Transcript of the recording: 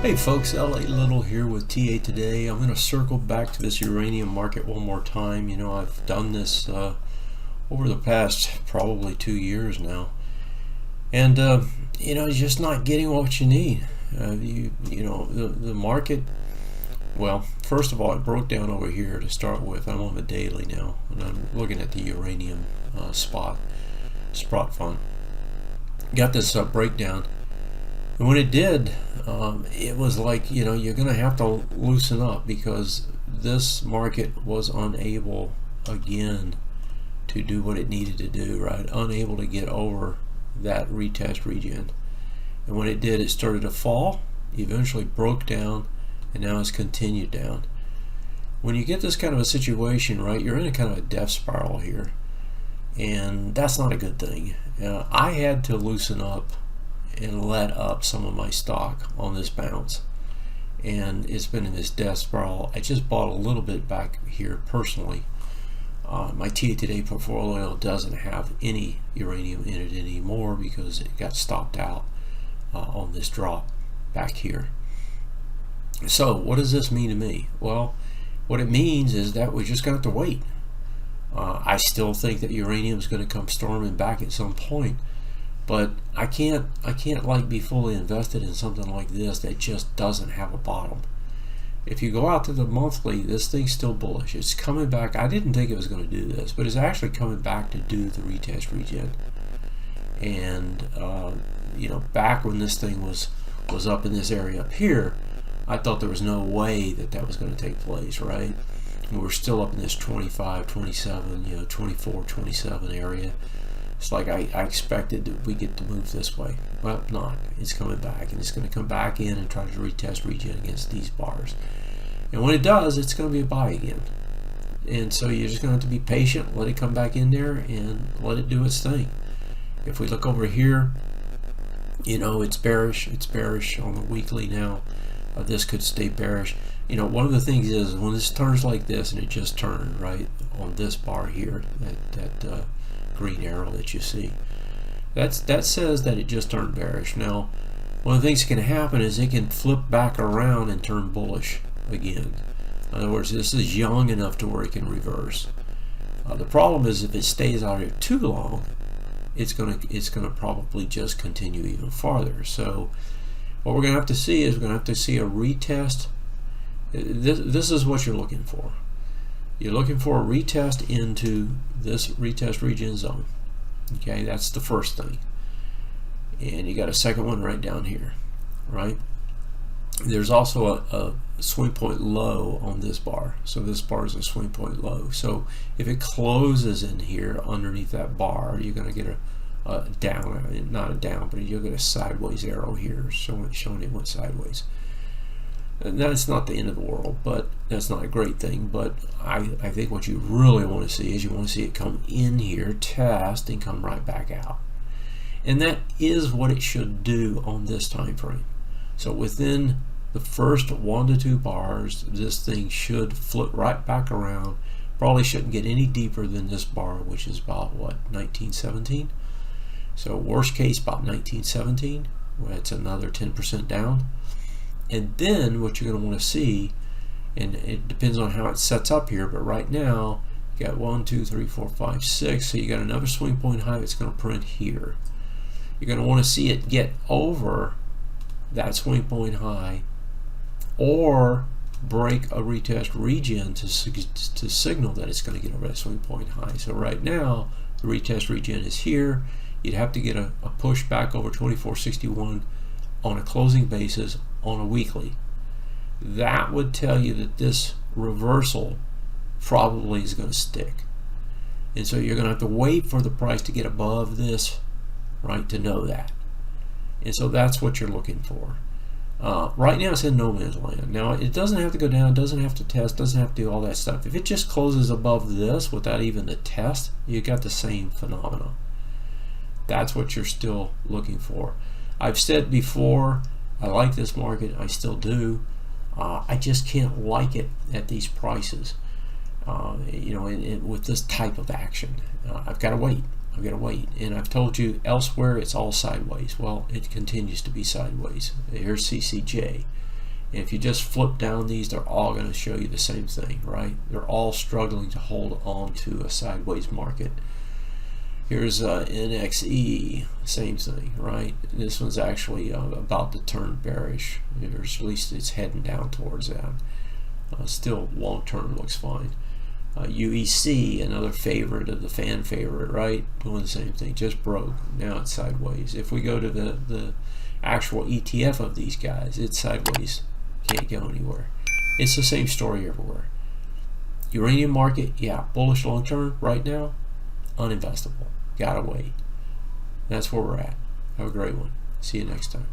Hey folks, LA Little here with TA Today. I'm going to circle back to this uranium market one more time. You know, I've done this over the past probably 2 years now. And, you know, you're just not getting what you need. The market, well, first of all, it broke down over here to start with. I'm on the daily now, and I'm looking at the uranium spot fund. Got this breakdown. And when it did, it was like, you know, you're going to have to loosen up because this market was unable again to do what it needed to do, right? Unable to get over that retest region. And when it did, it started to fall, eventually broke down, and now it's continued down. When you get this kind of a situation, right, you're in a kind of a death spiral here. And that's not a good thing. I had to loosen up and let up some of my stock on this bounce, and it's been in this death spiral. I just bought a little bit back here personally. My TA Today portfolio doesn't have any uranium in it anymore because it got stopped out on this drop back here. So what does this mean to me? Well, what it means is that we're just going to have to wait. I still think that uranium is going to come storming back at some point. But I can't like be fully invested in something like this that just doesn't have a bottom. If you go out to the monthly, this thing's still bullish. It's coming back. I didn't think it was going to do this, but it's actually coming back to do the retest regen. And you know, back when this thing was up in this area up here, I thought there was no way that was going to take place, right? And we're still up in this 25, 27, you know, 24, 27 area. It's like I expected that we get to move this way. Well, not. It's coming back, and it's going to come back in and try to retest regen against these bars. And when it does, it's going to be a buy again. And so you're just going to have to be patient, let it come back in there, and let it do its thing. If we look over here, you know, it's bearish. It's bearish on the weekly now. This could stay bearish. You know, one of the things is when this turns like this, and it just turned, right, on this bar here, that green arrow that you see, that says that it just turned bearish. Now, one of the things that can happen is it can flip back around and turn bullish again. In other words, this is young enough to where it can reverse. The problem is if it stays out here too long, it's gonna probably just continue even farther. So what we're gonna have to see is we're gonna have to see a retest. This is what you're looking for. You're looking for a retest into this retest regen zone. Okay, that's the first thing. And you got a second one right down here, right? There's also a swing point low on this bar. So this bar is a swing point low. So if it closes in here underneath that bar, you're going to get a down, not a down, but you'll get a sideways arrow here showing it went sideways. And that's not the end of the world, but that's not a great thing. But I think what you really want to see is you want to see it come in here, test, and come right back out. And that is what it should do on this time frame. So within the first 1 to 2 bars, this thing should flip right back around. Probably shouldn't get any deeper than this bar, which is about what, 1917. So worst case about 1917, where it's another 10% down. And then what you're going to want to see, and it depends on how it sets up here, but right now you got 1, 2, 3, 4, 5, 6. So you got another swing point high that's going to print here. You're going to want to see it get over that swing point high or break a retest regen to signal that it's going to get over that swing point high. So right now the retest regen is here. You'd have to get a push back over 2461 on a closing basis on a weekly. That would tell you that this reversal probably is going to stick. And so you're going to have to wait for the price to get above this, right, to know that. And so that's what you're looking for. Right now it's in no man's land. Now it doesn't have to go down, doesn't have to test, doesn't have to do all that stuff. If it just closes above this without even the test, you got the same phenomena. That's what you're still looking for. I've said before, I like this market, I still do. I just can't like it at these prices. You know, with this type of action. I've got to wait. I've got to wait. And I've told you elsewhere it's all sideways. Well, it continues to be sideways. Here's CCJ. And if you just flip down these, they're all going to show you the same thing, right? They're all struggling to hold on to a sideways market. Here's NXE, same thing, right? This one's actually about to turn bearish, or at least it's heading down towards that. Still long term looks fine. UEC, another favorite of the fan favorite, right? Doing the same thing, just broke. Now it's sideways. If we go to the actual ETF of these guys, it's sideways. Can't go anywhere. It's the same story everywhere. Uranium market, yeah, bullish long term. Right now, uninvestable. Gotta wait. That's where we're at. Have a great one. See you next time.